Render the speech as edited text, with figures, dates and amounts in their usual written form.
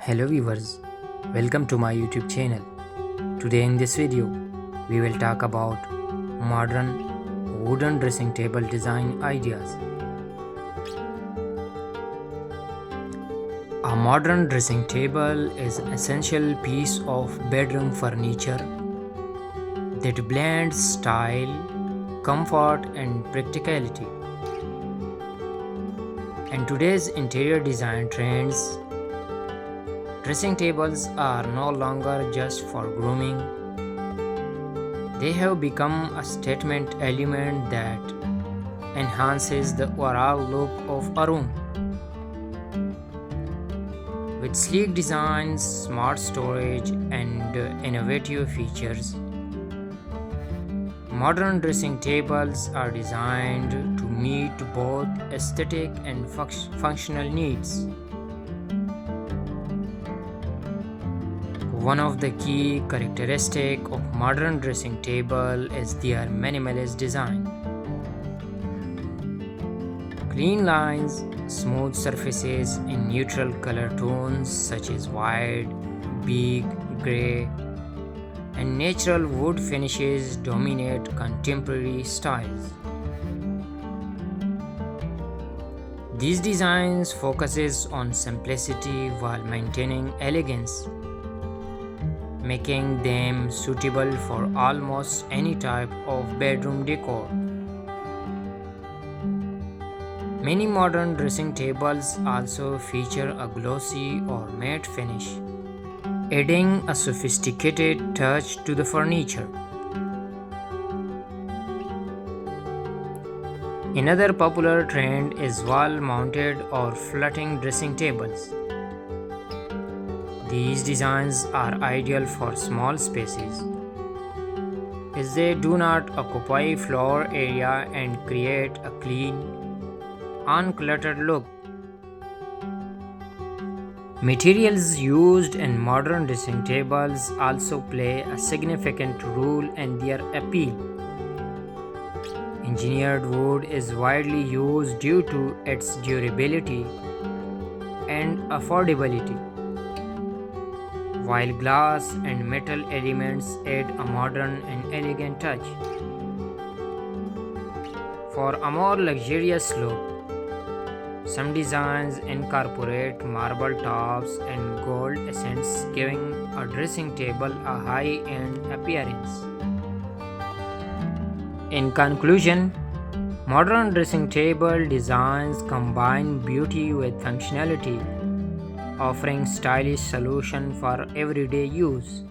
Hello viewers, welcome to my YouTube channel. Today in this video, we will talk about modern wooden dressing table design ideas. A modern dressing table is an essential piece of bedroom furniture that blends style, comfort and practicality. In today's interior design trends, dressing tables are no longer just for grooming. They have become a statement element that enhances the overall look of a room. With sleek designs, smart storage, and innovative features, modern dressing tables are designed to meet both aesthetic and functional needs. One of the key characteristics of modern dressing table is their minimalist design. Clean lines, smooth surfaces in neutral color tones such as white, beige, gray, and natural wood finishes dominate contemporary styles. These designs focuses on simplicity while maintaining elegance, making them suitable for almost any type of bedroom decor. Many modern dressing tables also feature a glossy or matte finish, adding a sophisticated touch to the furniture. Another popular trend is wall-mounted or floating dressing tables. These designs are ideal for small spaces, as they do not occupy floor area and create a clean, uncluttered look. Materials used in modern dressing tables also play a significant role in their appeal. Engineered wood is widely used due to its durability and affordability, while glass and metal elements add a modern and elegant touch. For a more luxurious look, some designs incorporate marble tops and gold accents, giving a dressing table a high-end appearance. In conclusion, modern dressing table designs combine beauty with functionality, offering stylish solutions for everyday use.